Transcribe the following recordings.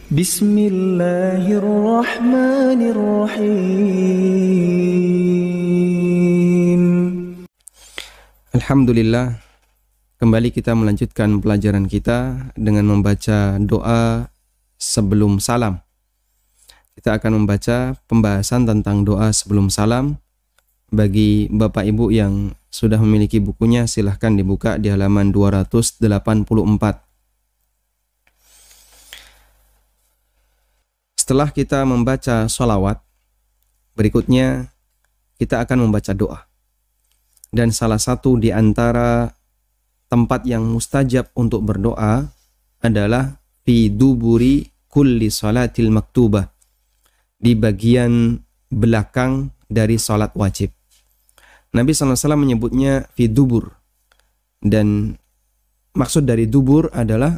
Bismillahirrahmanirrahim. Alhamdulillah, kembali kita melanjutkan pelajaran kita dengan membaca doa sebelum salam. Kita akan membaca pembahasan tentang doa sebelum salam. Bagi Bapak Ibu yang sudah memiliki bukunya, silahkan dibuka di halaman 284. Setelah kita membaca sholawat, berikutnya kita akan membaca doa. Dan salah satu di antara tempat yang mustajab untuk berdoa adalah fi duburi kulli salatil maktubah, di bagian belakang dari salat wajib. Nabi SAW menyebutnya fi dubur, dan maksud dari dubur adalah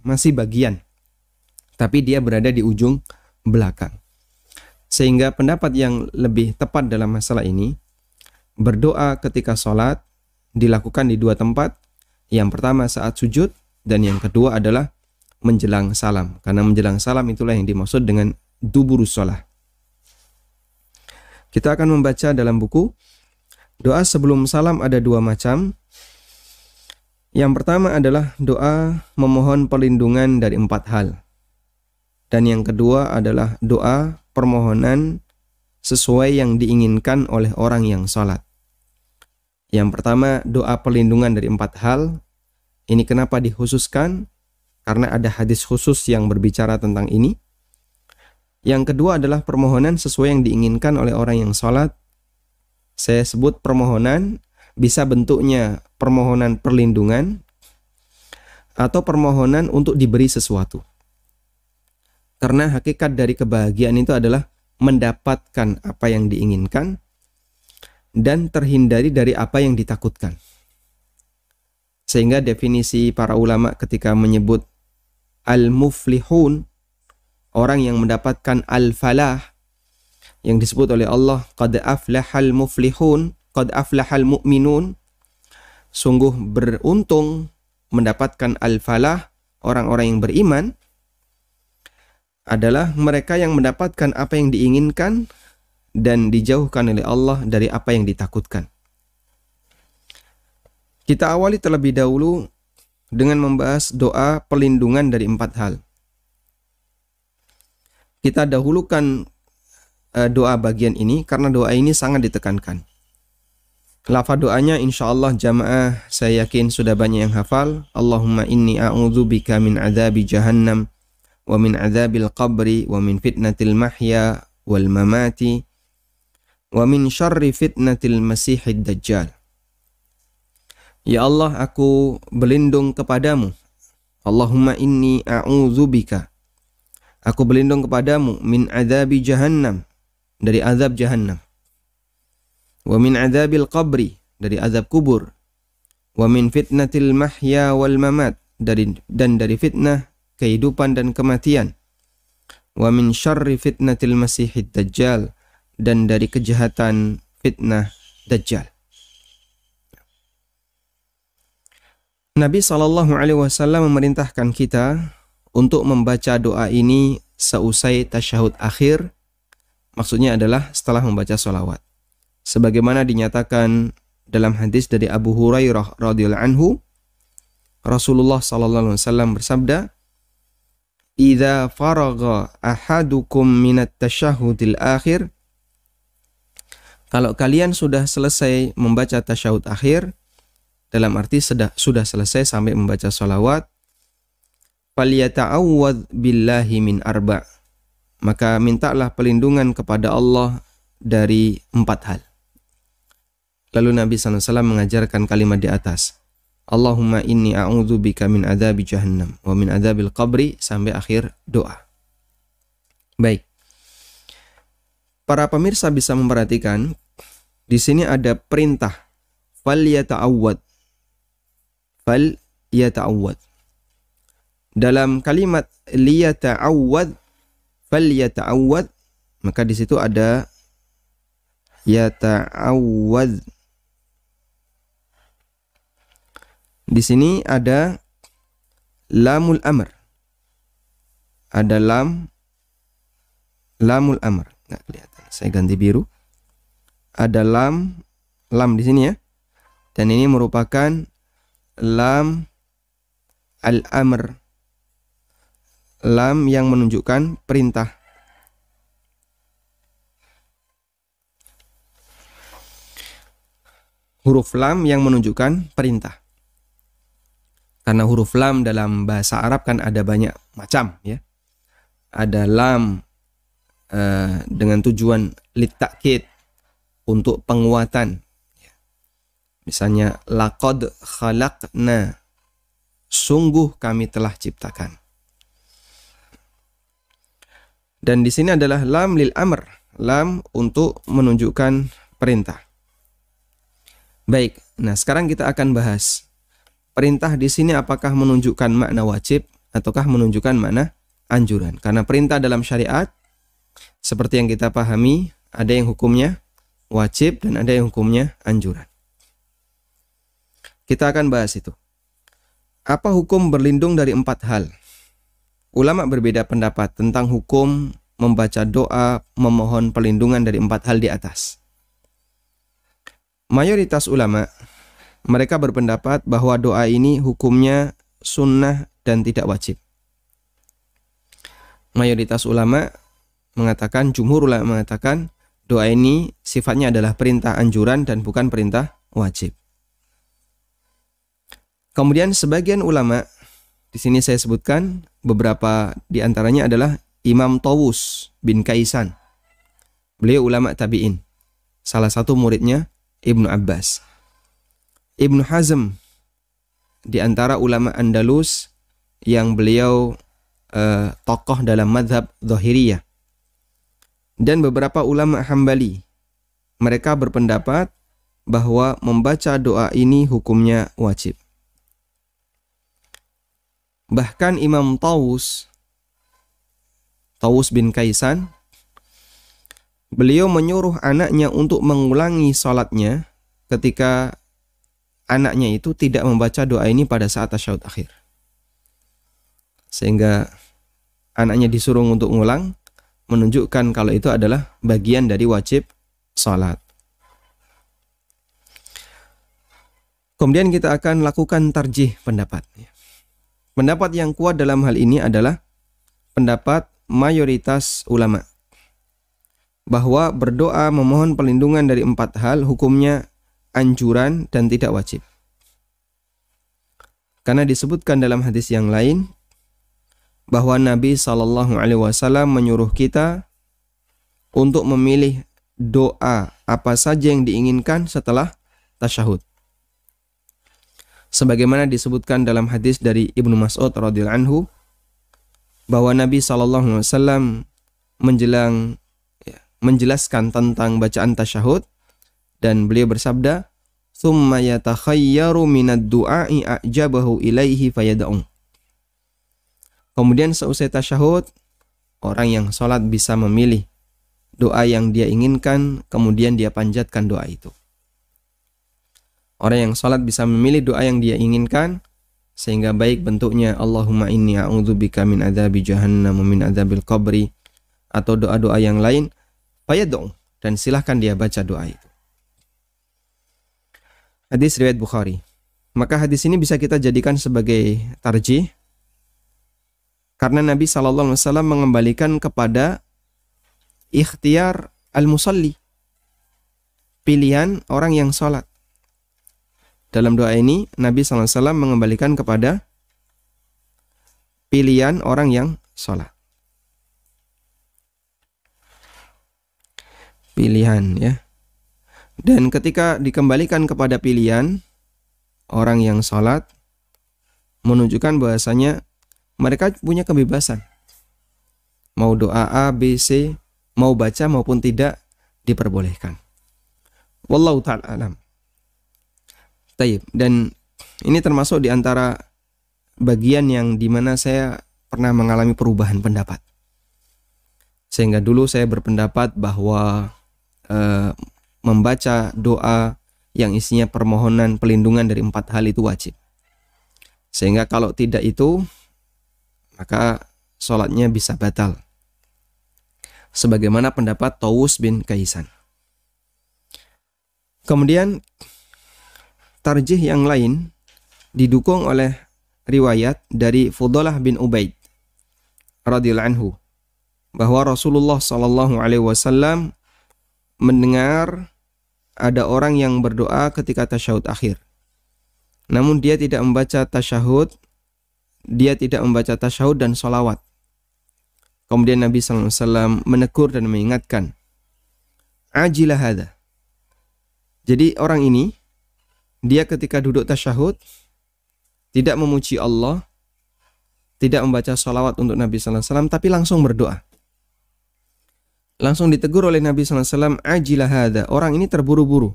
masih bagian, tapi dia berada di ujung belakang. Sehingga pendapat yang lebih tepat dalam masalah ini, berdoa ketika sholat dilakukan di dua tempat. Yang pertama saat sujud, dan yang kedua adalah menjelang salam. Karena menjelang salam itulah yang dimaksud dengan duburus sholat. Kita akan membaca dalam buku. Doa sebelum salam ada dua macam. Yang pertama adalah doa memohon perlindungan dari 4 hal. Dan yang kedua adalah doa permohonan sesuai yang diinginkan oleh orang yang sholat. Yang pertama, doa perlindungan dari 4 hal. Ini kenapa dikhususkan? Karena ada hadis khusus yang berbicara tentang ini. Yang kedua adalah permohonan sesuai yang diinginkan oleh orang yang sholat. Saya sebut permohonan, bisa bentuknya permohonan perlindungan atau permohonan untuk diberi sesuatu. Karena hakikat dari kebahagiaan itu adalah mendapatkan apa yang diinginkan dan terhindari dari apa yang ditakutkan. Sehingga definisi para ulama ketika menyebut al-muflihun, orang yang mendapatkan al-falah, yang disebut oleh Allah, qad aflahal muflihun, qad aflahal mu'minun, sungguh beruntung mendapatkan al-falah, orang-orang yang beriman, adalah mereka yang mendapatkan apa yang diinginkan dan dijauhkan oleh Allah dari apa yang ditakutkan. Kita awali terlebih dahulu dengan membahas doa perlindungan dari 4 hal. Kita dahulukan doa bagian ini karena doa ini sangat ditekankan. Lafaz doanya insyaallah jamaah saya yakin sudah banyak yang hafal. Allahumma inni a'udzubika min adzabi jahannam wa min adzabil qabri wa min fitnatil mahya wal mamati wa min syarri fitnatil masihid dajjal. Ya Allah, aku berlindung kepadamu. Allahumma inni a'udzubika, aku berlindung kepadamu, min adzabi jahannam, dari azab jahannam, wa min adzabil qabri, dari azab kubur, wa min fitnatil mahya wal mamat, dari fitnah kehidupan dan kematian, wa min syarri fitnatil masihid dajjal, dan dari kejahatan fitnah dajjal. Nabi SAW memerintahkan kita untuk membaca doa ini seusai tasyahud akhir, maksudnya adalah setelah membaca sholawat. Sebagaimana dinyatakan dalam hadis dari Abu Hurairah radhiyallahu anhu, Rasulullah SAW bersabda, "Idza faragha ahadukum minat tasyahudil akhir," kalau kalian sudah selesai membaca tasyahud akhir, dalam arti sudah selesai sampai membaca sholawat, "Falyata'awwadz billahi min arba'," maka mintalah perlindungan kepada Allah dari 4 hal. Lalu Nabi SAW mengajarkan kalimat di atas, Allahumma inni a'udzubika min adzabi jahannam wa min adzabil qabri, sampai akhir doa. Baik. Para pemirsa bisa memperhatikan di sini ada perintah falyata'awwad. Falyata'awwad. Dalam kalimat liyata'awwad, falyata'awwad, maka di situ ada yata'awwad. Di sini ada lamul amr. ada lamul amr. Nggak kelihatan. Saya ganti biru. Ada lam di sini ya. Dan ini merupakan lam al-amr. Lam yang menunjukkan perintah. Huruf lam yang menunjukkan perintah. Karena huruf lam dalam bahasa Arab kan ada banyak macam ya. Ada lam dengan tujuan litakid, untuk penguatan. Misalnya laqad khalaqna, sungguh kami telah ciptakan. Dan di sini adalah lam lil amr, lam untuk menunjukkan perintah. Baik, nah sekarang kita akan bahas perintah di sini apakah menunjukkan makna wajib ataukah menunjukkan makna anjuran. Karena perintah dalam syariat seperti yang kita pahami, ada yang hukumnya wajib dan ada yang hukumnya anjuran. Kita akan bahas itu. Apa hukum berlindung dari 4 hal? Ulama berbeda pendapat tentang hukum membaca doa memohon perlindungan dari 4 hal di atas. Mayoritas ulama, mereka berpendapat bahwa doa ini hukumnya sunnah dan tidak wajib. Mayoritas ulama mengatakan, jumhur ulama mengatakan, doa ini sifatnya adalah perintah anjuran dan bukan perintah wajib. Kemudian sebagian ulama, di sini saya sebutkan beberapa di antaranya adalah Imam Tawus bin Kaisan. Beliau ulama tabi'in. Salah satu muridnya Ibnu Abbas. Ibnu Hazm di antara ulama Andalus yang beliau tokoh dalam madhab Zahiriyah. Dan beberapa ulama Hambali. Mereka berpendapat bahwa membaca doa ini hukumnya wajib. Bahkan Imam Tawus bin Kaisan, beliau menyuruh anaknya untuk mengulangi sholatnya ketika anaknya itu tidak membaca doa ini pada saat tasyahud akhir. Sehingga anaknya disuruh untuk mengulang, menunjukkan kalau itu adalah bagian dari wajib sholat. Kemudian kita akan lakukan tarjih pendapat. Pendapat yang kuat dalam hal ini adalah pendapat mayoritas ulama, bahwa berdoa memohon perlindungan dari 4 hal hukumnya anjuran dan tidak wajib. Karena disebutkan dalam hadis yang lain bahwa Nabi SAW menyuruh kita untuk memilih doa apa saja yang diinginkan setelah tasyahud. Sebagaimana disebutkan dalam hadis dari Ibnu Mas'ud radhiyallahu anhu bahwa Nabi SAW menjelaskan tentang bacaan tasyahud dan beliau bersabda, "Tsumma yatakhayyaru minad du'a'i a'jabahu ilaihi fayad'u." Kemudian seusai tasyahud, orang yang sholat bisa memilih doa yang dia inginkan, kemudian dia panjatkan doa itu. Orang yang sholat bisa memilih doa yang dia inginkan, sehingga baik bentuknya Allahumma inni a'udzubika min adzabi jahannam wa min adzabil qabri, atau doa-doa yang lain, fayad'u, dan silahkan dia baca doa itu. Hadis riwayat Bukhari. Maka hadis ini bisa kita jadikan sebagai tarjih, karena Nabi SAW mengembalikan kepada ikhtiar al-musalli, pilihan orang yang sholat. Dalam doa ini, Nabi SAW mengembalikan kepada pilihan orang yang sholat. Pilihan ya. Dan ketika dikembalikan kepada pilihan orang yang sholat, menunjukkan bahasanya mereka punya kebebasan. Mau doa A, B, C, mau baca maupun tidak, diperbolehkan. Wallahu ta'ala alam. Taib. Dan ini termasuk di antara bagian yang dimana saya pernah mengalami perubahan pendapat. Sehingga dulu saya berpendapat bahwa membaca doa yang isinya permohonan pelindungan dari 4 hal itu wajib. Sehingga kalau tidak itu, maka sholatnya bisa batal. Sebagaimana pendapat Tawus bin Kaisan. Kemudian tarjih yang lain didukung oleh riwayat dari Fudalah bin Ubaid radhiyallahu anhu bahwa Rasulullah sallallahu alaihi wasallam mendengar ada orang yang berdoa ketika tasyahud akhir. Namun dia tidak membaca tasyahud, dan sholawat. Kemudian Nabi sallallahu alaihi wasallam menegur dan mengingatkan, "Ajilah hadza." Jadi orang ini, dia ketika duduk tasyahud, tidak memuji Allah, tidak membaca sholawat untuk Nabi sallallahu alaihi wasallam, tapi langsung berdoa. Langsung ditegur oleh Nabi sallallahu alaihi wasallam, "Ajilah hadza." Orang ini terburu-buru.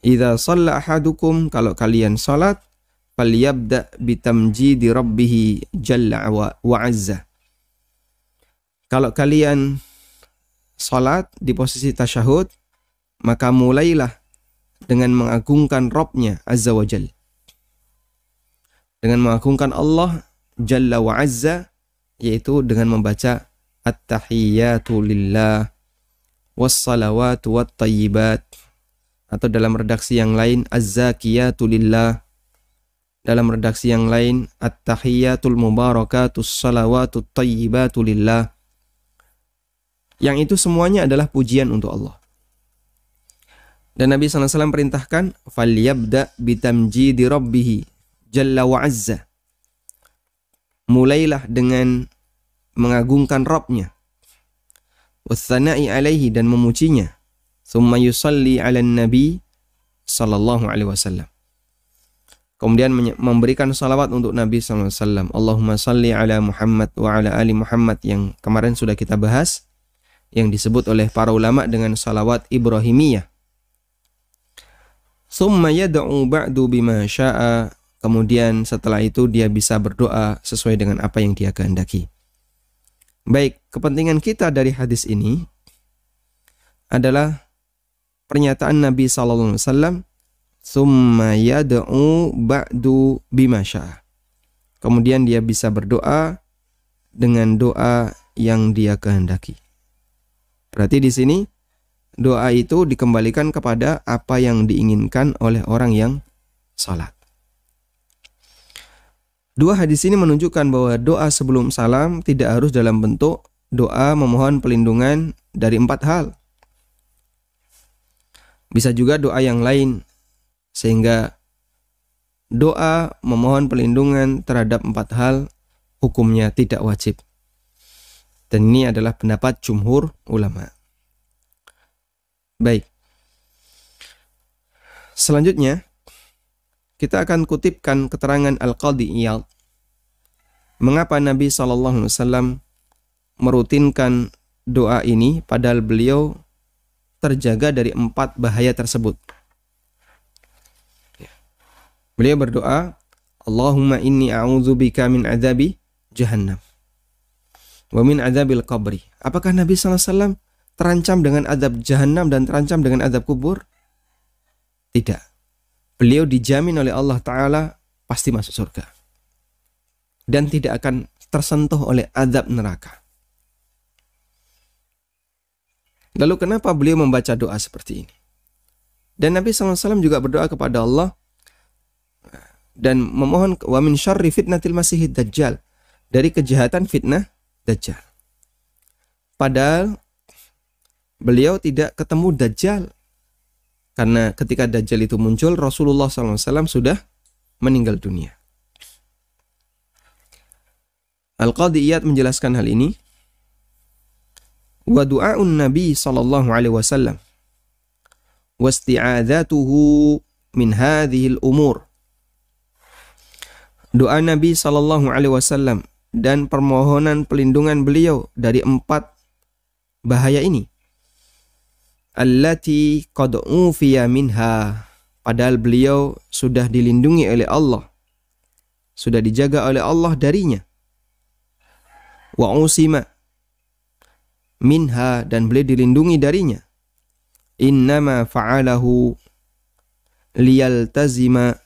"Idza shalla ahadukum," kalau kalian salat, "falyabda bitamjidi rabbih jalla wa azza." Kalau kalian salat di posisi tasyahud, maka mulailah dengan mengagungkan Rabb-nya Azza wa Jalla. Dengan mengagungkan Allah Jalla wa Azza, yaitu dengan membaca At-tahiyyatu lillah was-salawatu wat-tayyibat, atau dalam redaksi yang lain Az-zakiyatu lillah, dalam redaksi yang lain At-tahiyyatul mubarakatus salawatut tayyibatu lillah. Yang itu semuanya adalah pujian untuk Allah. Dan Nabi SAW perintahkan, "Falyabda bitamjidi rabbih jalla wa azza." Mulailah dengan mengagungkan Rabb-nya, wassana'i alaihi, dan memujinya, thumma yusalli ala nabi sallallahu alaihi wasallam. Kemudian memberikan salawat untuk Nabi SAW. Allahumma salli ala Muhammad wa ala ali Muhammad, yang kemarin sudah kita bahas, yang disebut oleh para ulama dengan salawat Ibrahimiyah. Summa yad'u ba'du bima sya'a. Kemudian setelah itu dia bisa berdoa sesuai dengan apa yang dia kehendaki. Baik, kepentingan kita dari hadis ini adalah pernyataan Nabi sallallahu alaihi wasallam, summa yad'u ba'du bima sya'a. Kemudian dia bisa berdoa dengan doa yang dia kehendaki. Berarti di sini doa itu dikembalikan kepada apa yang diinginkan oleh orang yang salat. Dua hadis ini menunjukkan bahwa doa sebelum salam tidak harus dalam bentuk doa memohon pelindungan dari 4 hal. Bisa juga doa yang lain, sehingga doa memohon pelindungan terhadap 4 hal hukumnya tidak wajib. Dan ini adalah pendapat jumhur ulama. Baik. Selanjutnya, kita akan kutipkan keterangan Al-Qadhi Iyad. Mengapa Nabi SAW merutinkan doa ini padahal beliau terjaga dari 4 bahaya tersebut. Beliau berdoa, Allahumma inni a'udzubika min adzabi jahannam wa min adzabil qabri. Apakah Nabi SAW terancam dengan azab jahannam dan terancam dengan azab kubur? Tidak. Beliau dijamin oleh Allah Ta'ala pasti masuk surga. Dan tidak akan tersentuh oleh azab neraka. Lalu kenapa beliau membaca doa seperti ini? Dan Nabi SAW juga berdoa kepada Allah dan memohon wa min syarri fitnatil masihid dajjal, dari kejahatan fitnah dajjal. Padahal beliau tidak ketemu dajjal, karena ketika dajjal itu muncul Rasulullah SAW sudah meninggal dunia. Al-Qadhi Iyad menjelaskan hal ini. Wa du'aun Nabi sallallahu alaihi wasallam wasti'adzatuhu min hadhil umur. Doa Nabi sallallahu alaihi wasallam dan permohonan pelindungan beliau dari 4 bahaya ini. Allati qad ufiya minha, padahal beliau sudah dilindungi oleh Allah, sudah dijaga oleh Allah darinya. Wa usima minha, dan beliau dilindungi darinya. Innama fa'alahu liyaltazima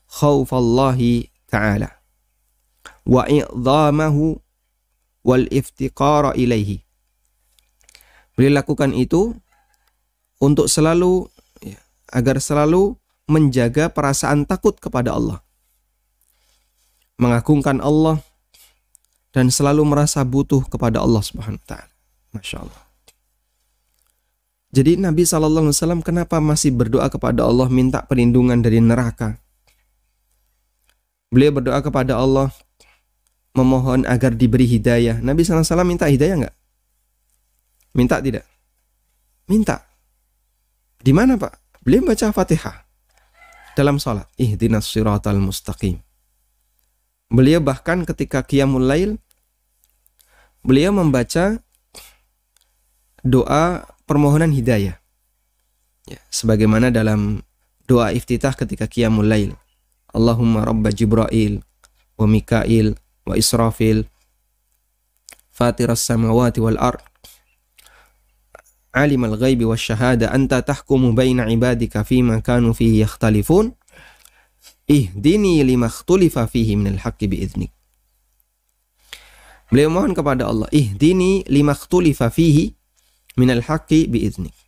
khawfallahi ta'ala wa i'dhamahu wal iftiqara ilaihi. Beliau lakukan itu untuk selalu agar selalu menjaga perasaan takut kepada Allah, mengagungkan Allah, dan selalu merasa butuh kepada Allah Subhanahu wa taala. Masya Allah. Jadi Nabi SAW kenapa masih berdoa kepada Allah minta perlindungan dari neraka? Beliau berdoa kepada Allah memohon agar diberi hidayah. Nabi SAW minta hidayah enggak? Minta tidak? Minta. Di mana Pak? Beliau baca Fatihah dalam salat. Ihdinas siratal mustaqim. Beliau bahkan ketika qiyamul lail, beliau membaca doa permohonan hidayah. Ya, sebagaimana dalam doa iftitah ketika qiyamul lail. Allahumma rabba Jibril wa Mikail wa Israfil fatiras samawati wal ard alimal ghaibi wasyahada anta tahkumu baina ibadika fima kanu fihi yakhtalifun ihdini lima ikhtulifa fihi minal haqqi biiznik. Beliau mohon kepada Allah, ihdini lima ikhtulifa fihi minal haqqi biiznik.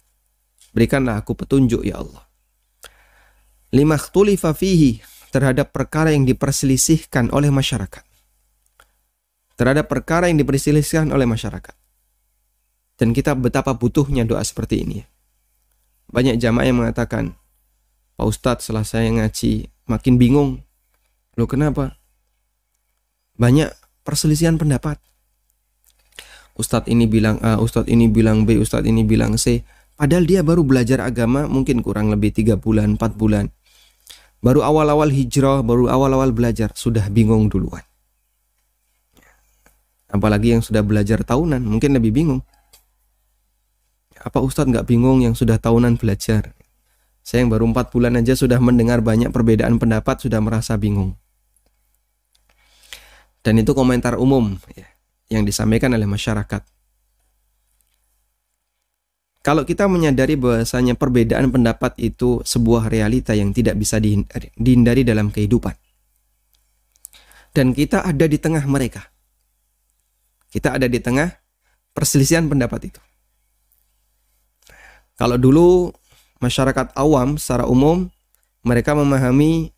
Berikanlah aku petunjuk ya Allah. Lima ikhtulifa fihi, terhadap perkara yang diperselisihkan oleh masyarakat. Terhadap perkara yang diperselisihkan oleh masyarakat. Dan kita betapa butuhnya doa seperti ini. Banyak jamaah yang mengatakan, Pak Ustadz setelah saya ngaji makin bingung. Loh kenapa? Banyak perselisihan pendapat. Ustadz ini bilang A, Ustadz ini bilang B, Ustadz ini bilang C. Padahal dia baru belajar agama mungkin kurang lebih 3 bulan, 4 bulan. Baru awal-awal hijrah, baru awal-awal belajar, sudah bingung duluan. Apalagi yang sudah belajar tahunan, mungkin lebih bingung. Apa Ustadz nggak bingung yang sudah tahunan belajar? Saya yang baru 4 bulan aja sudah mendengar banyak perbedaan pendapat, sudah merasa bingung. Dan itu komentar umum ya, yang disampaikan oleh masyarakat. Kalau kita menyadari bahwasanya perbedaan pendapat itu sebuah realita yang tidak bisa dihindari dalam kehidupan. Dan kita ada di tengah mereka. Kita ada di tengah perselisihan pendapat itu. Kalau dulu masyarakat awam secara umum mereka memahami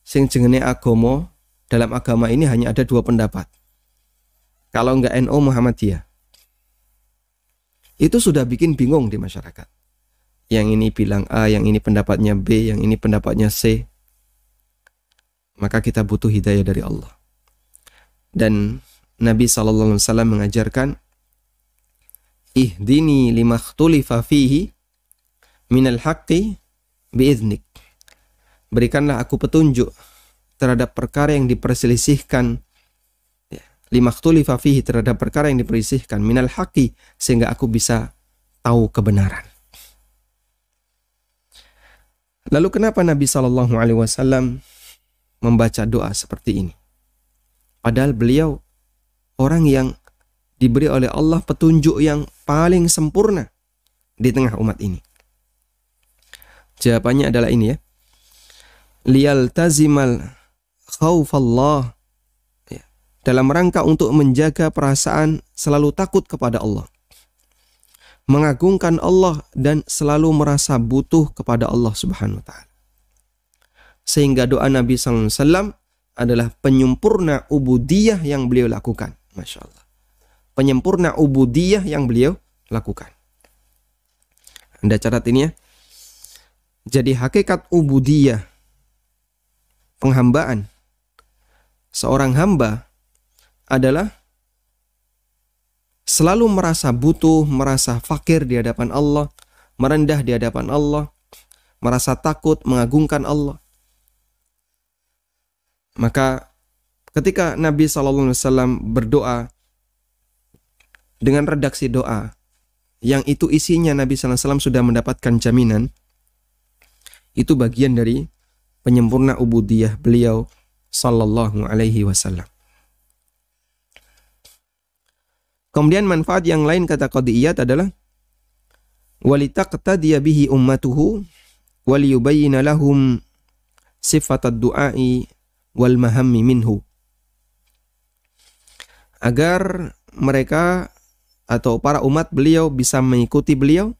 sing jenenge agama, dalam agama ini hanya ada 2 pendapat. Kalau enggak NU Muhammadiyah. Itu sudah bikin bingung di masyarakat. Yang ini bilang A, yang ini pendapatnya B, yang ini pendapatnya C. Maka kita butuh hidayah dari Allah. Dan Nabi SAW mengajarkan, ihdini lima ikhtulifa fihi minal haqqi biiznik. Berikanlah aku petunjuk terhadap perkara yang diperselisihkan, lima ikhtulifa fihi, terhadap perkara yang diperselisihkan, minal haqqi, sehingga aku bisa tahu kebenaran. Lalu kenapa Nabi SAW membaca doa seperti ini? Padahal beliau orang yang diberi oleh Allah petunjuk yang paling sempurna di tengah umat ini. Jawabannya adalah ini ya. Liyaltazimal khaufallah, ya, dalam rangka untuk menjaga perasaan selalu takut kepada Allah, mengagungkan Allah, dan selalu merasa butuh kepada Allah Subhanahu wa ta'ala. Sehingga doa Nabi SAW adalah penyempurna ubudiyah yang beliau lakukan. Masya Allah. Penyempurna ubudiyah yang beliau lakukan. Anda catat ini ya. Jadi hakikat ubudiyah, penghambaan seorang hamba adalah selalu merasa butuh, merasa fakir di hadapan Allah, merendah di hadapan Allah, merasa takut, mengagungkan Allah. Maka ketika Nabi SAW berdoa dengan redaksi doa yang itu isinya Nabi SAW sudah mendapatkan jaminan, itu bagian dari penyempurna ubudiyah beliau sallallahu alaihi wasallam. Kemudian manfaat yang lain kata Qadiyat adalah walitaqtadiya bihi ummatuhu waliyubayyina lahum sifatad du'ai wal mahammi minhu. agar mereka atau para umat beliau bisa mengikuti beliau,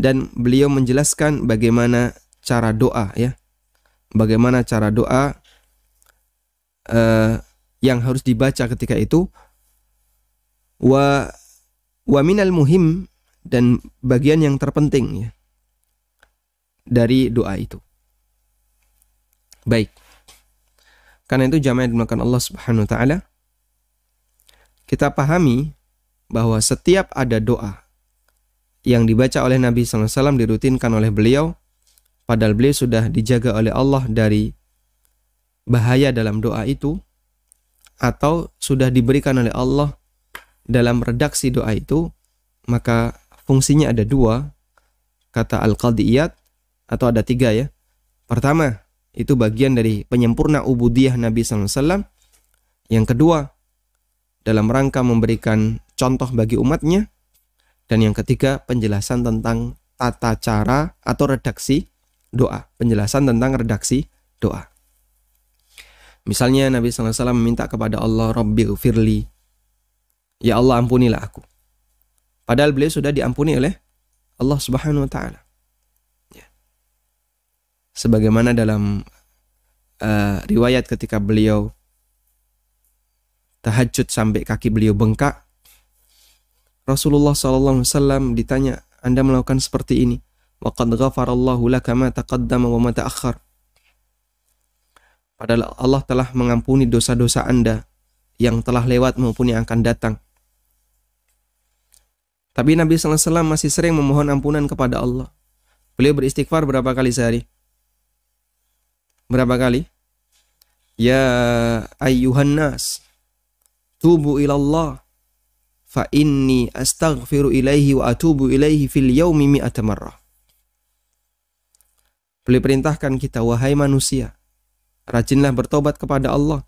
dan beliau menjelaskan bagaimana cara doa, ya, bagaimana cara doa yang harus dibaca ketika itu. Wa minal muhim, dan bagian yang terpenting, ya, dari doa itu. Baik. Karena itu jamaah yang dimuliakan Allah Subhanahu wa taala, kita pahami bahwa setiap ada doa yang dibaca oleh Nabi SAW, dirutinkan oleh beliau, padahal beliau sudah dijaga oleh Allah dari bahaya dalam doa itu, atau sudah diberikan oleh Allah dalam redaksi doa itu, maka fungsinya ada dua, kata Al-Qadhi Iyad, atau ada tiga, ya. Pertama, itu bagian dari penyempurna ubudiyah Nabi SAW. Yang kedua, dalam rangka memberikan contoh bagi umatnya. Dan yang ketiga, penjelasan tentang tata cara atau redaksi doa. Penjelasan tentang redaksi doa. Misalnya Nabi SAW meminta kepada Allah, Rabbighfirli, ya Allah ampunilah aku. Padahal beliau sudah diampuni oleh Allah Subhanahu wa taala. Ya. Sebagaimana dalam riwayat ketika beliau tahajud sampai kaki beliau bengkak, Rasulullah SAW ditanya, Anda melakukan seperti ini? Wa qad ghafarallahu laka ma taqaddama wa ma ta'akhkhar. Padahal Allah telah mengampuni dosa-dosa Anda yang telah lewat maupun yang akan datang. Tapi Nabi SAW masih sering memohon ampunan kepada Allah. Beliau beristighfar berapa kali sehari? Berapa kali? Ya ayyuhan nas, tubu ilallah, fa inni astaghfiru ilaihi wa atubu ilaihi fil yaumi mi'ata marrah. Beliau perintahkan kita, wahai manusia, rajinlah bertobat kepada Allah,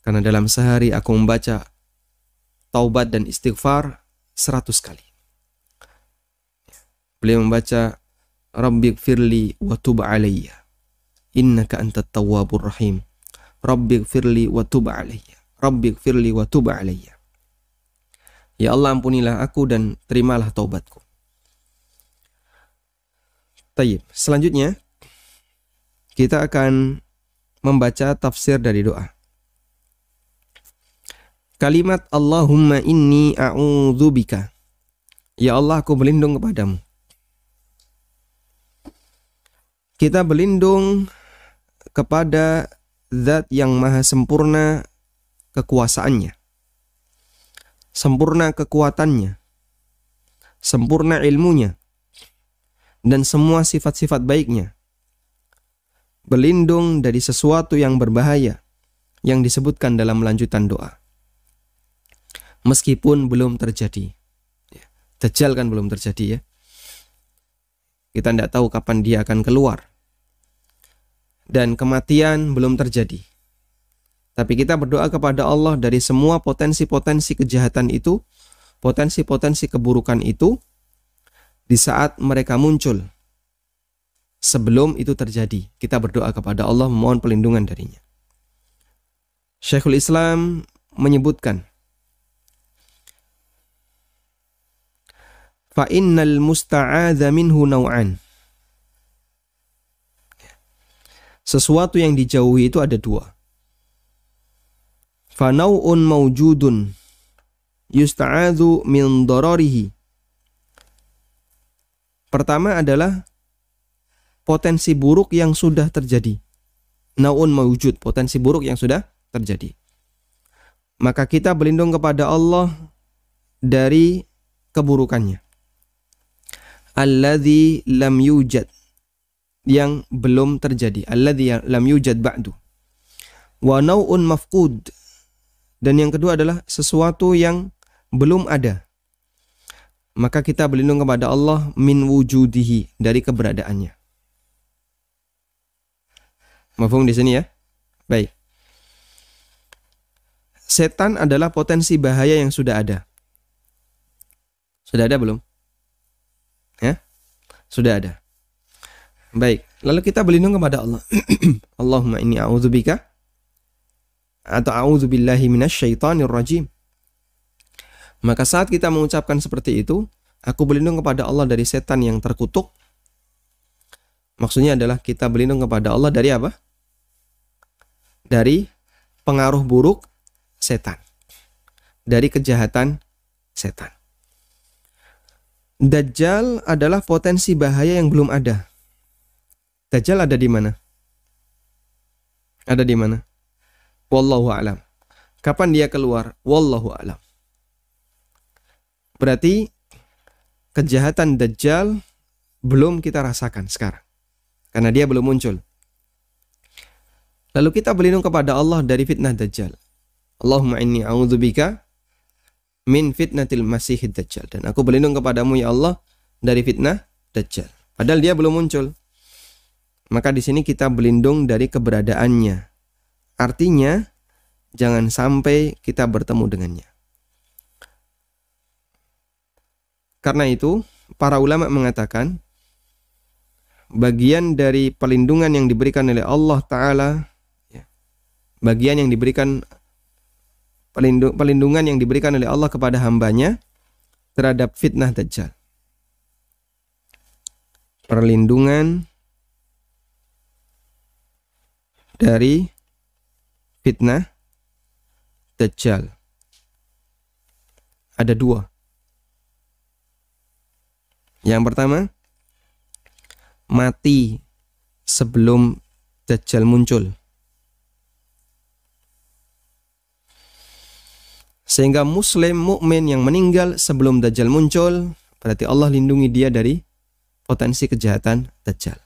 karena dalam sehari aku membaca taubat dan istighfar 100 kali. Beliau membaca Rabbighfirli wa tub alayya innaka antat tawwabur rahim. Rabbighfirli wa tub alayya. Rabbighfirli wa tub alayya. Ya Allah, ampunilah aku dan terimalah taubatku. Tayyib. Selanjutnya kita akan membaca tafsir dari doa. Kalimat Allahumma inni a'udzubika. Ya Allah, aku berlindung kepadamu. Kita berlindung kepada Zat yang maha sempurna kekuasaannya, sempurna kekuatannya, sempurna ilmunya, dan semua sifat-sifat baiknya. Berlindung dari sesuatu yang berbahaya yang disebutkan dalam lanjutan doa. Meskipun belum terjadi. Dajjal kan belum terjadi, ya. Kita tidak tahu kapan dia akan keluar. Dan kematian belum terjadi. Tapi kita berdoa kepada Allah dari semua potensi-potensi kejahatan itu, potensi-potensi keburukan itu, di saat mereka muncul. Sebelum itu terjadi, kita berdoa kepada Allah memohon perlindungan darinya. Syekhul Islam menyebutkan, fa innal musta'adza minhu naw'an. Sesuatu yang dijauhi itu ada dua. Fa naw'un mawjudun yusta'adzu min dararihi. Pertama adalah potensi buruk yang sudah terjadi. Naw'un mawjud, potensi buruk yang sudah terjadi. Maka kita berlindung kepada Allah dari keburukannya. Alladzi lam yujad, yang belum terjadi. Alladzi lam yujad ba'du. Wa naw'un mafqud, dan yang kedua adalah sesuatu yang belum ada. Maka kita berlindung kepada Allah min wujudihi, dari keberadaannya. Mafhum di sini, ya? Baik. Setan adalah potensi bahaya yang sudah ada. Sudah ada belum? Ya? Sudah ada. Baik, lalu kita berlindung kepada Allah. Allahumma inni a'udzubika atau a'udzubillahi minasyaitonirrajim. Maka saat kita mengucapkan seperti itu, aku berlindung kepada Allah dari setan yang terkutuk. Maksudnya adalah kita berlindung kepada Allah dari apa? Dari pengaruh buruk setan. Dari kejahatan setan. Dajjal adalah potensi bahaya yang belum ada. Dajjal ada di mana? Ada di mana? Wallahu a'lam. Kapan dia keluar? Wallahu a'lam. Berarti kejahatan Dajjal belum kita rasakan sekarang. Karena dia belum muncul. Lalu kita berlindung kepada Allah dari fitnah Dajjal. Allahumma inni a'udzubika min fitnatil masihid Dajjal. Dan aku berlindung kepadamu ya Allah dari fitnah Dajjal. Padahal dia belum muncul. Maka di sini kita berlindung dari keberadaannya. Artinya jangan sampai kita bertemu dengannya. Karena itu, para ulama mengatakan, bagian dari perlindungan yang diberikan oleh Allah Ta'ala, bagian yang diberikan, perlindungan yang diberikan oleh Allah kepada hambanya terhadap fitnah Dajjal. Perlindungan dari fitnah Dajjal. Ada dua. Yang pertama, mati sebelum Dajjal muncul. Sehingga muslim mukmin yang meninggal sebelum Dajjal muncul, berarti Allah lindungi dia dari potensi kejahatan Dajjal.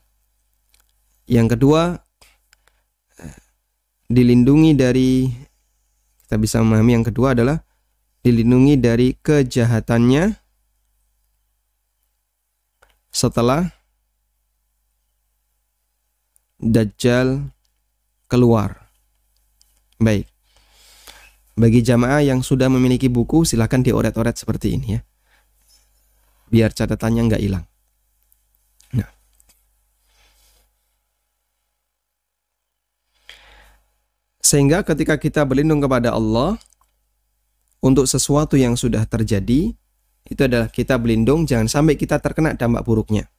Yang kedua, dilindungi dari, kita bisa memahami yang kedua adalah dilindungi dari kejahatannya setelah Dajjal keluar. Baik. Bagi jamaah yang sudah memiliki buku, silakan dioret-oret seperti ini ya. Biar catatannya nggak hilang. Nah. Sehingga ketika kita berlindung kepada Allah untuk sesuatu yang sudah terjadi, itu adalah kita berlindung jangan sampai kita terkena dampak buruknya.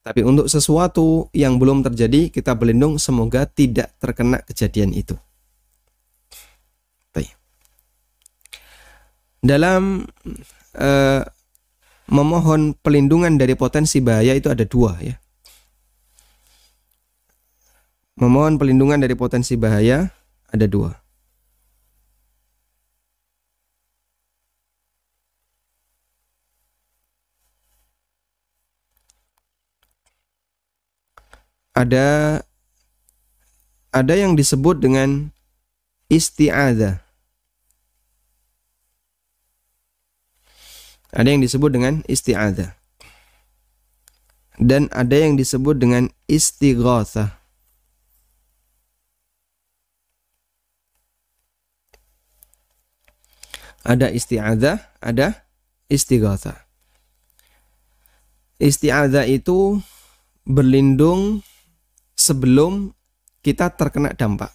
Tapi untuk sesuatu yang belum terjadi, kita berlindung semoga tidak terkena kejadian itu. Baik. Dalam memohon pelindungan dari potensi bahaya itu ada dua ya. Memohon pelindungan dari potensi bahaya ada dua. Ada yang disebut dengan isti'adzah. Ada yang disebut dengan isti'adzah. Dan ada yang disebut dengan istighatsah. Ada isti'adzah, ada istighatsah. Isti'adzah itu berlindung sebelum kita terkena dampak.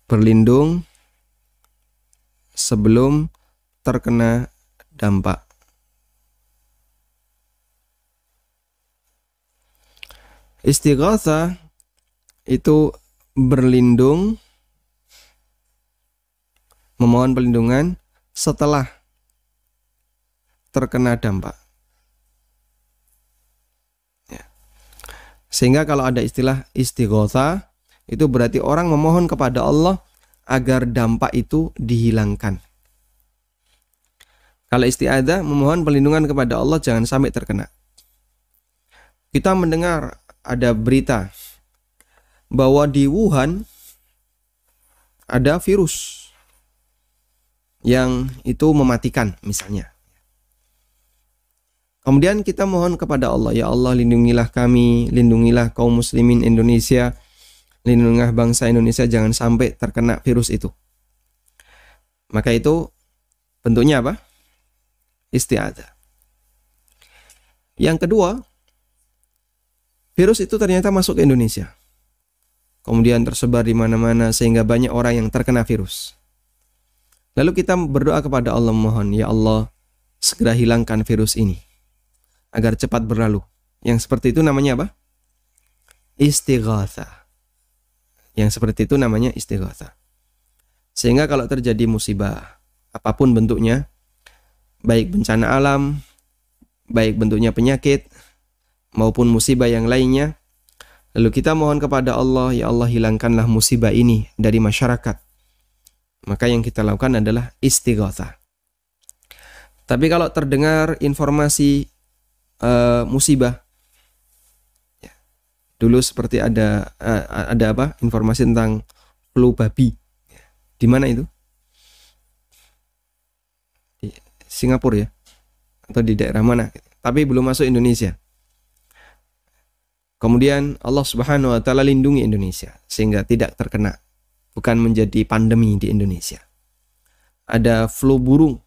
Berlindung sebelum terkena dampak. Istighatsah itu berlindung, memohon perlindungan setelah terkena dampak. Sehingga kalau ada istilah istighatsah, itu berarti orang memohon kepada Allah agar dampak itu dihilangkan. Kalau isti'adzah, memohon perlindungan kepada Allah jangan sampai terkena. Kita mendengar ada berita bahwa di Wuhan ada virus yang itu mematikan misalnya. Kemudian kita mohon kepada Allah, ya Allah lindungilah kami, lindungilah kaum muslimin Indonesia, lindungilah bangsa Indonesia jangan sampai terkena virus itu. Maka itu bentuknya apa? Isti'adzah. Yang kedua, virus itu ternyata masuk ke Indonesia. kemudian tersebar di mana-mana sehingga banyak orang yang terkena virus. Lalu kita berdoa kepada Allah, mohon, ya Allah, segera hilangkan virus ini agar cepat berlalu. Yang seperti itu namanya apa? Istighatsah. Yang seperti itu namanya istighatsah. Sehingga kalau terjadi musibah, apapun bentuknya, baik bencana alam, baik bentuknya penyakit, maupun musibah yang lainnya, lalu kita mohon kepada Allah, ya Allah hilangkanlah musibah ini dari masyarakat. Maka yang kita lakukan adalah istighatsah. Tapi kalau terdengar informasi musibah, ya, dulu seperti ada informasi tentang flu babi. Di mana itu? Di Singapura ya? Atau di daerah mana? Tapi belum masuk Indonesia. Kemudian Allah Subhanahu wa taala lindungi Indonesia sehingga tidak terkena, bukan menjadi pandemi di Indonesia. Ada flu burung.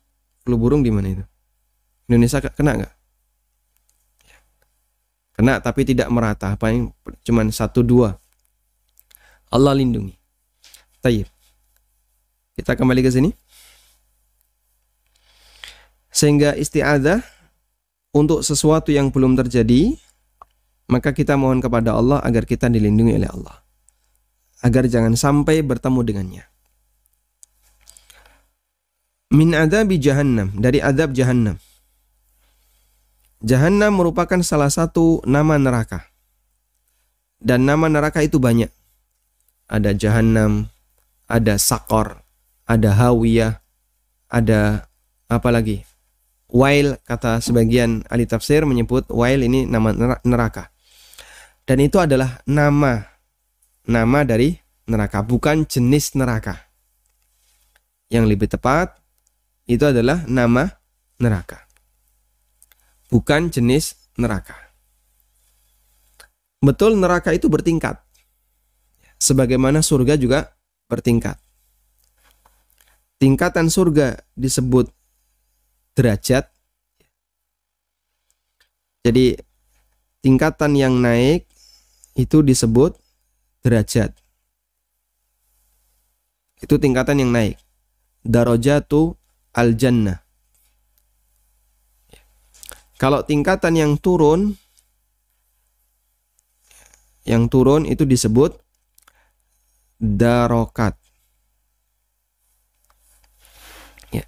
Flu burung di mana itu? Indonesia kena nggak? Kena tapi tidak merata, paling cuman 1-2. Allah lindungi. Tayyib. Kita kembali ke sini. Sehingga isti'adzah untuk sesuatu yang belum terjadi, maka kita mohon kepada Allah agar kita dilindungi oleh Allah, agar jangan sampai bertemu dengannya. Min adzabi jahannam, dari azab jahannam. Jahannam merupakan salah satu nama neraka. Dan nama neraka itu banyak. Ada jahannam, ada sakor, ada hawiyah, ada apa lagi? Wail, kata sebagian ahli tafsir menyebut wail ini nama neraka. Dan itu adalah nama dari neraka, bukan jenis neraka. Yang lebih tepat itu adalah nama neraka, bukan jenis neraka. Betul, neraka itu bertingkat, sebagaimana surga juga bertingkat. Tingkatan surga disebut derajat. Jadi tingkatan yang naik itu disebut derajat. Itu tingkatan yang naik. Darajatu al-jannah. Kalau tingkatan yang turun itu disebut darokat. Ya.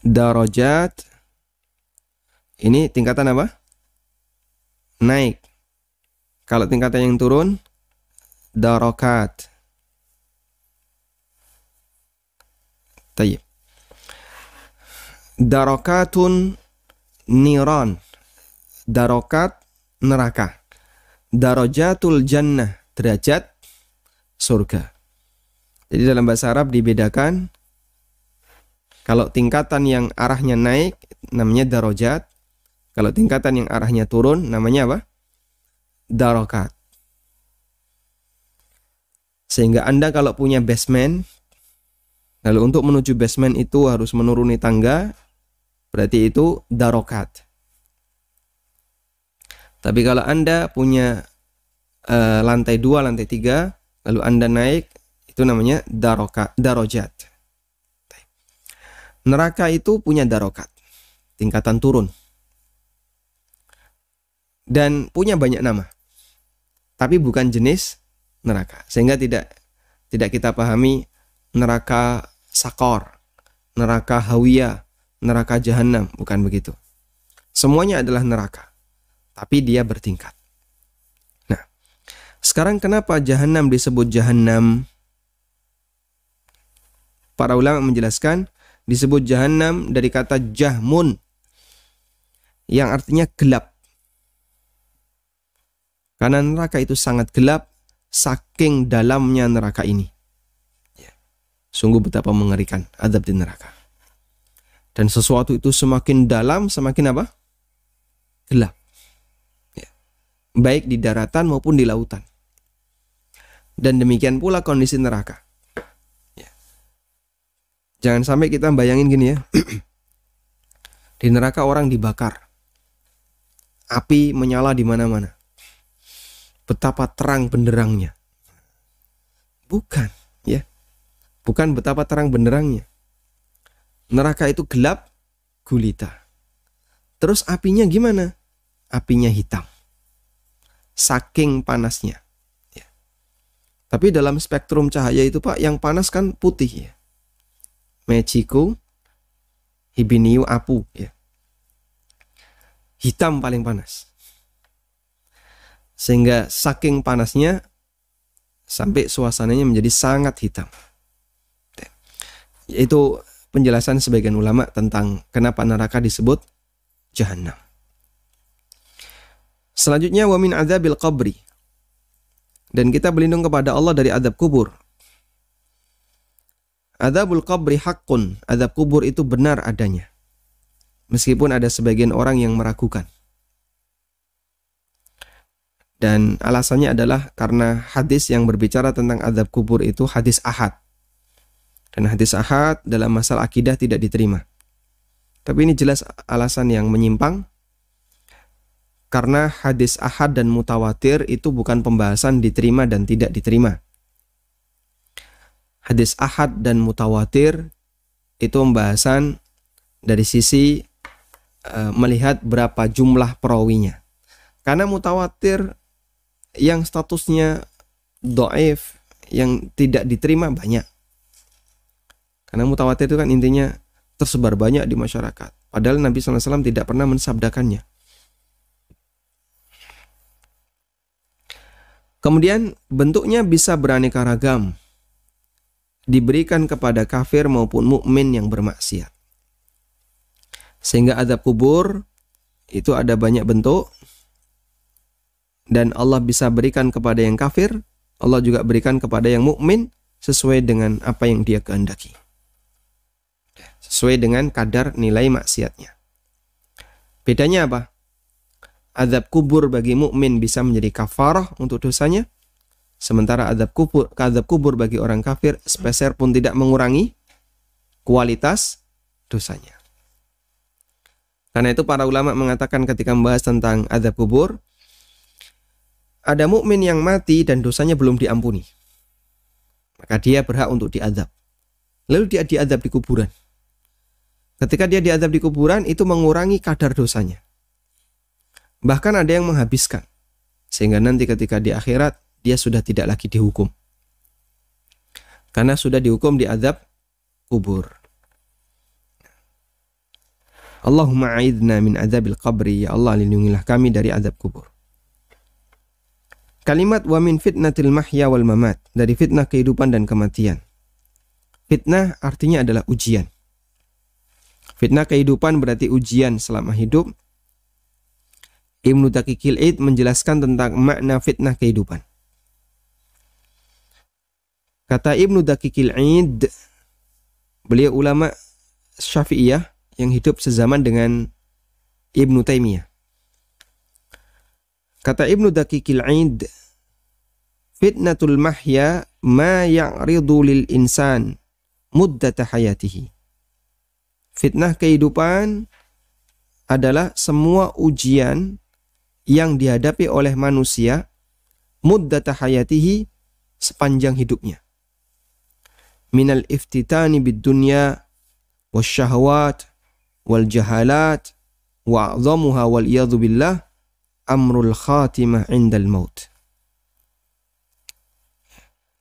Darajat ini tingkatan apa? Naik. Kalau tingkatan yang turun, darokat. Tayyib. Darokatun niran. Darokat neraka. Darajatul jannah, derajat surga. Jadi dalam bahasa Arab dibedakan. Kalau tingkatan yang arahnya naik namanya darajat. Kalau tingkatan yang arahnya turun namanya apa? Darokat. Sehingga Anda kalau punya basement, lalu untuk menuju basement itu harus menuruni tangga, berarti itu darokat. Tapi kalau Anda punya lantai 2, lantai 3, lalu Anda naik, itu namanya darajat. Neraka itu punya darokat, tingkatan turun. Dan punya banyak nama. Tapi bukan jenis neraka. Sehingga tidak kita pahami neraka sakor, neraka hawiyah, neraka jahannam. Bukan begitu. Semuanya adalah neraka. Tapi dia bertingkat. Nah, sekarang kenapa jahannam disebut jahannam? Para ulama menjelaskan disebut jahannam dari kata jahmun, yang artinya gelap. Karena neraka itu sangat gelap, saking dalamnya neraka ini. Ya. Sungguh betapa mengerikan azab di neraka. Dan sesuatu itu semakin dalam, semakin apa? Gelap. Ya. Baik di daratan maupun di lautan. Dan demikian pula kondisi neraka. Ya. Jangan sampai kita bayangin gini ya. Di neraka orang dibakar. Api menyala di mana-mana. Betapa terang benderangnya. Bukan, ya. Bukan betapa terang benderangnya. Neraka itu gelap gulita. Terus apinya gimana? Apinya hitam. Saking panasnya. Ya. Tapi dalam spektrum cahaya itu Pak, yang panas kan putih ya. Mechiko, Hibiniu, apu ya. Hitam paling panas. Sehingga saking panasnya sampai suasananya menjadi sangat hitam. Itu penjelasan sebagian ulama tentang kenapa neraka disebut Jahannam. Selanjutnya wa min adzabil qabri. Dan kita berlindung kepada Allah dari azab kubur. Adzabul qabri haqqun. Azab kubur itu benar adanya. Meskipun ada sebagian orang yang meragukan. Dan alasannya adalah karena hadis yang berbicara tentang azab kubur itu hadis ahad. Dan hadis ahad dalam masalah akidah tidak diterima. Tapi ini jelas alasan yang menyimpang. Karena hadis ahad dan mutawatir itu bukan pembahasan diterima dan tidak diterima. Hadis ahad dan mutawatir itu pembahasan dari sisi melihat berapa jumlah perawinya. Karena mutawatir yang statusnya dhaif, yang tidak diterima banyak. Karena mutawatir itu kan intinya tersebar banyak di masyarakat. Padahal Nabi SAW tidak pernah mensabdakannya. Kemudian bentuknya bisa beraneka ragam. Diberikan kepada kafir maupun mukmin yang bermaksiat. Sehingga azab kubur itu ada banyak bentuk. Dan Allah bisa berikan kepada yang kafir. Allah juga berikan kepada yang mukmin sesuai dengan apa yang dia kehendaki. Sesuai dengan kadar nilai maksiatnya. Bedanya apa? Azab kubur bagi mukmin bisa menjadi kafarah untuk dosanya. Sementara azab kubur bagi orang kafir sepeser pun tidak mengurangi kualitas dosanya. Karena itu para ulama mengatakan ketika membahas tentang azab kubur, ada mukmin yang mati dan dosanya belum diampuni. Maka dia berhak untuk diazab. Lalu dia diazab di kuburan. Ketika dia diazab di kuburan, itu mengurangi kadar dosanya. Bahkan ada yang menghabiskan. Sehingga nanti ketika di akhirat, dia sudah tidak lagi dihukum. Karena sudah dihukum diazab kubur. Allahumma a'idna min azabil qabri. Ya Allah, lindungilah kami dari azab kubur. Kalimat wa min fitnatil mahya wal mamat. Dari fitnah kehidupan dan kematian. Fitnah artinya adalah ujian. Fitnah kehidupan berarti ujian selama hidup. Ibnu Daqiqil Id menjelaskan tentang makna fitnah kehidupan. Kata Ibnu Daqiqil Id, beliau ulama Syafi'iyah yang hidup sezaman dengan Ibnu Taimiyah. Kata Ibnu Daqiqil Id, fitnatul mahya ma ya'ridu lil insan muddata hayatihi. Fitnah kehidupan adalah semua ujian yang dihadapi oleh manusia muddata hayatihi sepanjang hidupnya. Minal iftitani bid dunya wasyahawat wal jahalat wa a'zamuha wal iyadhu billah amrul khatimah indal maut.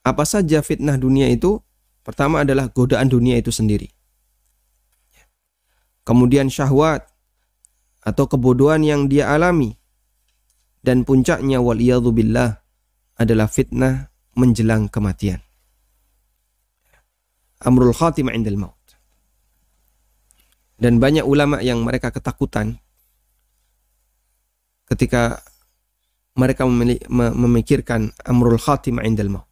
Apa saja fitnah dunia itu? Pertama adalah godaan dunia itu sendiri. Kemudian syahwat atau kebodohan yang dia alami. Dan puncaknya waliyadzu billah adalah fitnah menjelang kematian. Amrul khatimah indal maut. Dan banyak ulama yang mereka ketakutan ketika mereka memikirkan amrul khatimah indal maut.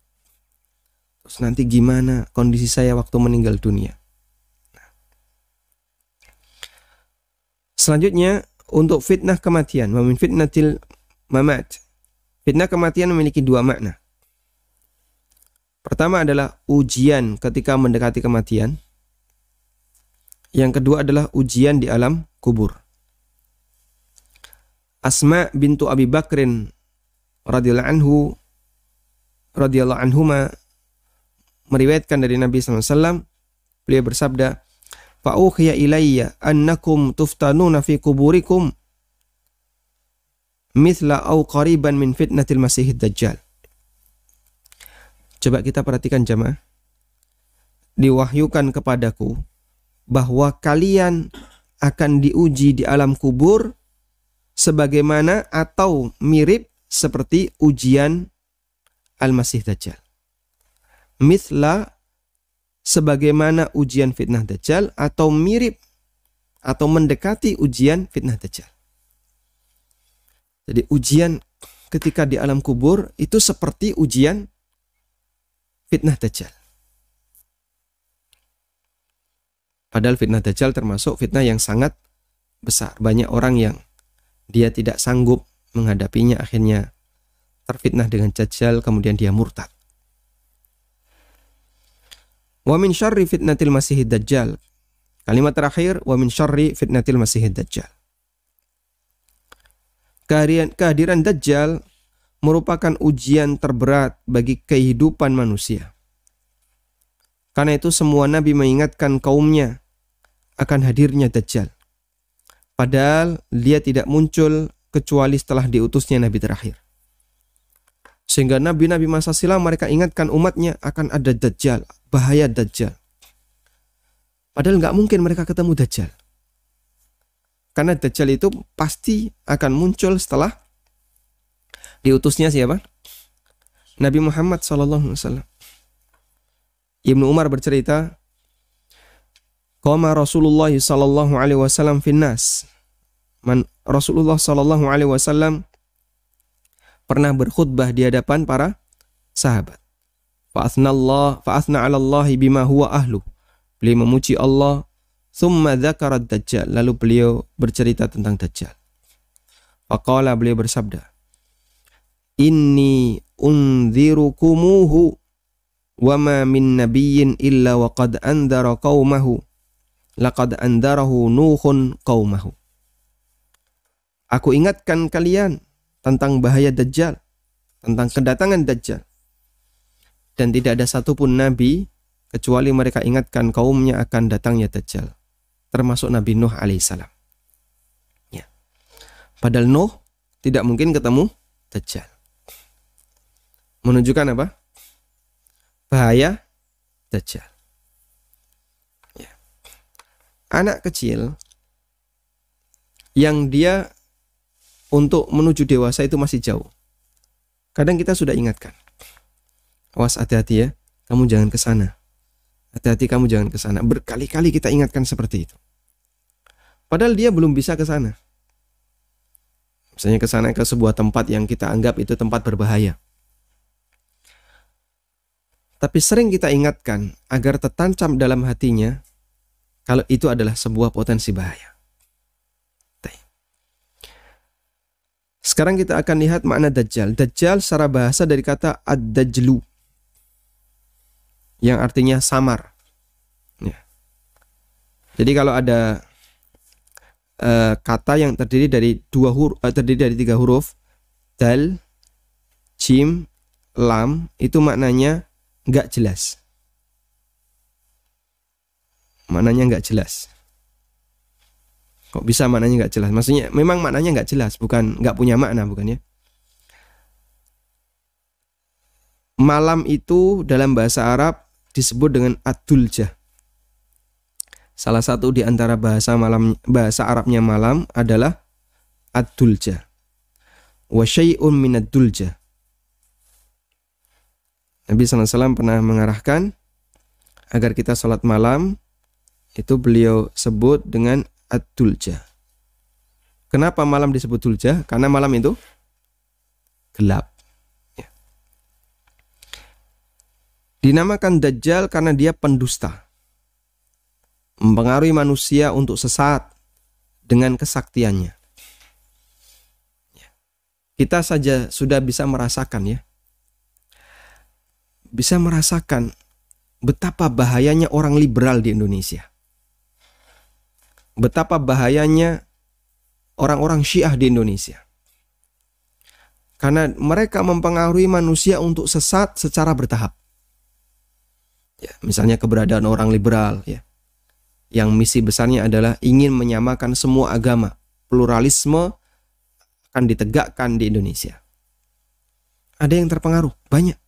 Terus nanti gimana kondisi saya waktu meninggal dunia? Selanjutnya untuk fitnah kematian, wa min fitnatil mamat. Fitnah kematian memiliki dua makna. Pertama adalah ujian ketika mendekati kematian. Yang kedua adalah ujian di alam kubur. Asma bintu Abi Bakrin radhiyallahu anhuma meriwayatkan dari Nabi SAW, beliau bersabda, "Fa'uhiya ilayya annakum tuftanuna fi kuburikum mithla au qariban min fitnatil masihid dajjal." Coba kita perhatikan jamaah. Diwahyukan kepadaku bahwa kalian akan diuji di alam kubur sebagaimana atau mirip seperti ujian Al-Masih Dajjal. Mithla, sebagaimana ujian fitnah Dajjal, atau mirip atau mendekati ujian fitnah Dajjal. Jadi ujian ketika di alam kubur itu seperti ujian fitnah Dajjal. Padahal fitnah Dajjal termasuk fitnah yang sangat besar. Banyak orang yang dia tidak sanggup menghadapinya, akhirnya terfitnah dengan Dajjal, kemudian dia murtad. Wa min syarri fitnatil masihid dajjal. Kalimat terakhir, wa min syarri fitnatil masihid dajjal. Kehadiran Dajjal merupakan ujian terberat bagi kehidupan manusia. Karena itu semua nabi mengingatkan kaumnya akan hadirnya Dajjal. Padahal dia tidak muncul kecuali setelah diutusnya nabi terakhir. Sehingga nabi-nabi masa silam mereka ingatkan umatnya akan ada Dajjal, bahaya Dajjal. Padahal nggak mungkin mereka ketemu Dajjal. Karena Dajjal itu pasti akan muncul setelah diutusnya siapa? Nabi Muhammad SAW. Ibnu Umar bercerita, qama Rasulullah SAW finnas. Rasulullah SAW pernah berkhutbah di hadapan para sahabat. Fa'athna 'ala Allah bima huwa ahlu. Beliau memuji Allah, thumma dzakara Dajjal, lalu beliau bercerita tentang Dajjal. Faqala, beliau bersabda, inni unzirukumuhu wa ma min nabiyyin illa wa qad andara qaumahu laqad andarahu nuhun qaumahu. Aku ingatkan kalian tentang bahaya Dajjal, tentang kedatangan Dajjal. Dan tidak ada satupun nabi kecuali mereka ingatkan kaumnya akan datangnya Dajjal, termasuk Nabi Nuh alaihissalam. Ya. Padahal Nuh tidak mungkin ketemu Dajjal. Menunjukkan apa? Bahaya Dajjal. Ya. Anak kecil yang dia untuk menuju dewasa itu masih jauh. Kadang kita sudah ingatkan, awas, hati-hati ya, kamu jangan ke sana. Hati-hati, kamu jangan ke sana. Berkali-kali kita ingatkan seperti itu. Padahal dia belum bisa ke sana. Misalnya ke sana, ke sebuah tempat yang kita anggap itu tempat berbahaya. Tapi sering kita ingatkan agar tertancap dalam hatinya kalau itu adalah sebuah potensi bahaya. Sekarang kita akan lihat makna Dajjal. Dajjal secara bahasa dari kata ad-dajlu, yang artinya samar. Ya. Jadi kalau ada kata yang terdiri dari tiga huruf, dal, jim, lam, itu maknanya nggak jelas. Maknanya nggak jelas. Kok bisa maknanya nggak jelas? Maksudnya memang maknanya nggak jelas, bukan nggak punya makna, bukan ya? Malam itu dalam bahasa Arab disebut dengan ad-duljah. Salah satu di antara bahasa Arabnya malam adalah ad-duljah. Wa syai'un min ad-duljah. Nabi SAW pernah mengarahkan agar kita sholat malam, itu beliau sebut dengan ad-duljah. Kenapa malam disebut duljah? Karena malam itu gelap. Ya. Dinamakan Dajjal karena dia pendusta, mempengaruhi manusia untuk sesat dengan kesaktiannya. Ya. Kita saja sudah bisa merasakan, ya, bisa merasakan betapa bahayanya orang liberal di Indonesia. Betapa bahayanya orang-orang Syiah di Indonesia. Karena mereka mempengaruhi manusia untuk sesat secara bertahap. Ya, misalnya keberadaan orang liberal, ya, yang misi besarnya adalah ingin menyamakan semua agama. Pluralisme akan ditegakkan di Indonesia. Ada yang terpengaruh, banyak.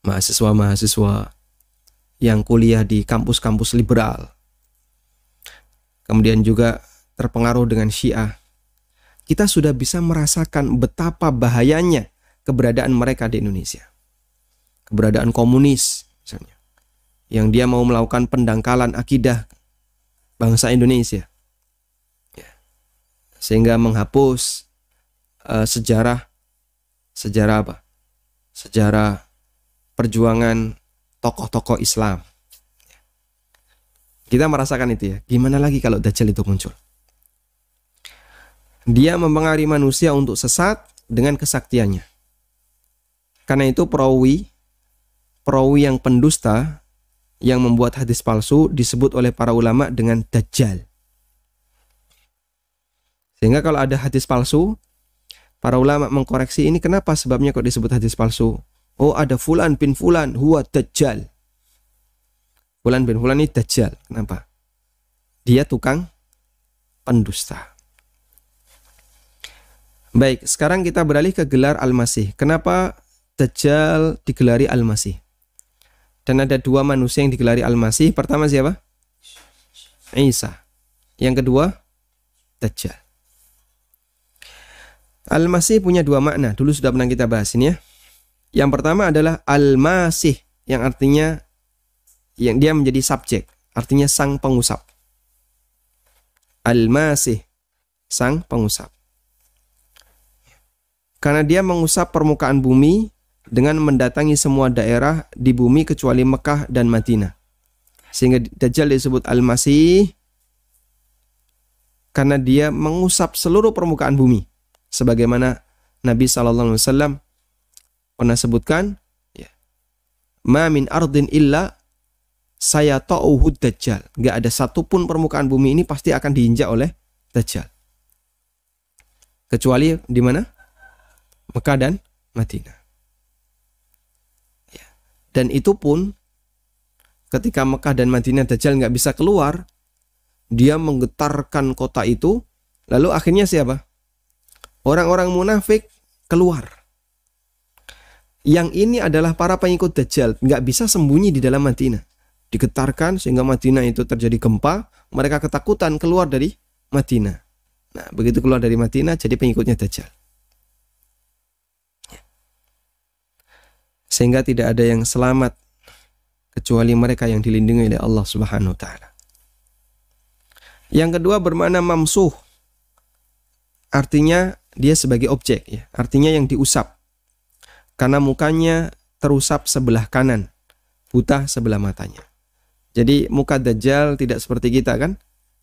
Mahasiswa-mahasiswa yang kuliah di kampus-kampus liberal. Kemudian juga terpengaruh dengan Syiah. Kita sudah bisa merasakan betapa bahayanya keberadaan mereka di Indonesia. Keberadaan komunis misalnya, yang dia mau melakukan pendangkalan akidah bangsa Indonesia, ya, sehingga menghapus sejarah apa? Sejarah perjuangan tokoh-tokoh Islam. Kita merasakan itu, ya. Gimana lagi kalau Dajjal itu muncul? Dia mempengaruhi manusia untuk sesat dengan kesaktiannya. Karena itu perawi yang pendusta yang membuat hadis palsu disebut oleh para ulama dengan Dajjal. Sehingga kalau ada hadis palsu, para ulama mengkoreksi ini kenapa sebabnya kok disebut hadis palsu. Oh, ada fulan bin fulan huwa Dajjal. Fulan bin fulan ini Dajjal. Kenapa? Dia tukang pendusta. Baik, sekarang kita beralih ke gelar Al-Masih. Kenapa Dajjal digelari Al-Masih? Dan ada dua manusia yang digelari Al-Masih. Pertama siapa? Isa. Yang kedua, Dajjal. Al-Masih punya dua makna. Dulu sudah pernah kita bahas ini, ya. Yang pertama adalah Al-Masih, yang artinya yang dia menjadi subjek, artinya sang pengusap. Al-Masih, sang pengusap. Karena dia mengusap permukaan bumi dengan mendatangi semua daerah di bumi kecuali Mekah dan Madinah. Sehingga Dajjal disebut Al-Masih karena dia mengusap seluruh permukaan bumi. Sebagaimana Nabi SAW pernah sebutkan, ya, ma min ardin illa sayata'uhu Dajjal. Gak ada satupun permukaan bumi ini pasti akan diinjak oleh Dajjal. Kecuali di mana? Mekah dan Madinah. Ya. Dan itu pun ketika Mekah dan Madinah Dajjal nggak bisa keluar, dia menggetarkan kota itu. Lalu akhirnya siapa? Orang-orang munafik keluar. Yang ini adalah para pengikut Dajjal, nggak bisa sembunyi di dalam Madinah. Digetarkan sehingga Madinah itu terjadi gempa. Mereka ketakutan keluar dari Madinah. Nah, begitu keluar dari Madinah jadi pengikutnya Dajjal. Sehingga tidak ada yang selamat kecuali mereka yang dilindungi oleh Allah Subhanahu wa taala. Yang kedua bermakna mamsuh. Artinya dia sebagai objek, ya. Artinya yang diusap. Karena mukanya terusap sebelah kanan, buta sebelah matanya. Jadi muka Dajjal tidak seperti kita, kan?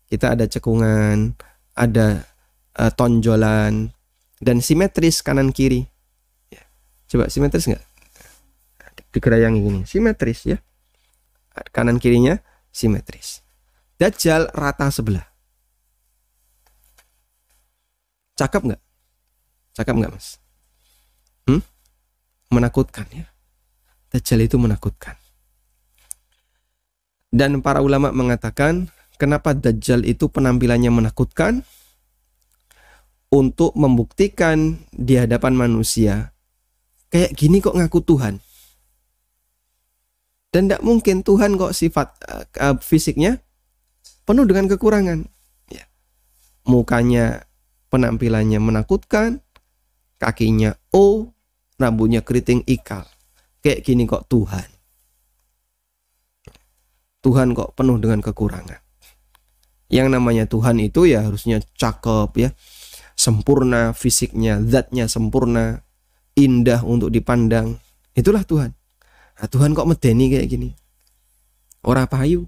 Kita ada cekungan, ada tonjolan, dan simetris kanan kiri. Ya. Coba simetris nggak? Digerayangi gini, simetris, ya. Kanan kirinya simetris. Dajjal rata sebelah. Cakep nggak? Cakep nggak, Mas? Menakutkan, ya. Dajjal itu menakutkan. Dan para ulama mengatakan, kenapa Dajjal itu penampilannya menakutkan? Untuk membuktikan di hadapan manusia, kayak gini kok ngaku Tuhan. Dan tidak mungkin Tuhan kok sifat fisiknya penuh dengan kekurangan. Ya. Mukanya, penampilannya menakutkan, kakinya O, rambutnya keriting ikal. Kayak gini kok Tuhan. Tuhan kok penuh dengan kekurangan. Yang namanya Tuhan itu ya harusnya cakep, ya, sempurna fisiknya, zatnya sempurna, indah untuk dipandang. Itulah Tuhan. Nah, Tuhan kok medeni kayak gini, ora payu.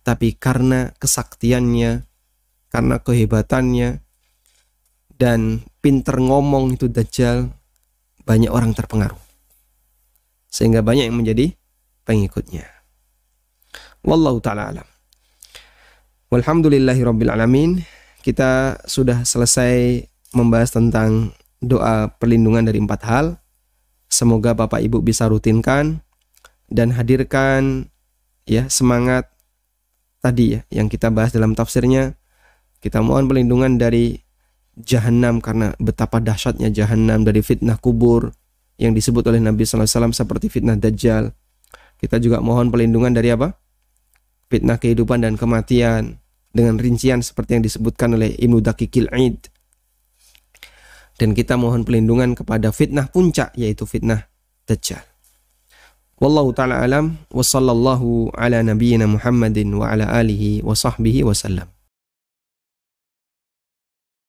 Tapi karena kesaktiannya, karena kehebatannya, dan pinter ngomong itu Dajjal, banyak orang terpengaruh. Sehingga banyak yang menjadi pengikutnya. Wallahu ta'ala alam. Walhamdulillahirabbil alamin. Kita sudah selesai membahas tentang doa perlindungan dari 4 hal. Semoga Bapak Ibu bisa rutinkan dan hadirkan ya semangat tadi ya yang kita bahas dalam tafsirnya. Kita mohon perlindungan dari Jahannam karena betapa dahsyatnya Jahannam, dari fitnah kubur yang disebut oleh Nabi sallallahu alaihi wasallam seperti fitnah Dajjal. Kita juga mohon perlindungan dari apa? Fitnah kehidupan dan kematian dengan rincian seperti yang disebutkan oleh Ibnu Daqiqil Aid. Dan kita mohon perlindungan kepada fitnah puncak yaitu fitnah Dajjal. Wallahu ta'ala alam wa sallallahu ala nabiyyina Muhammadin wa ala alihi wa sahbihi wa sallam.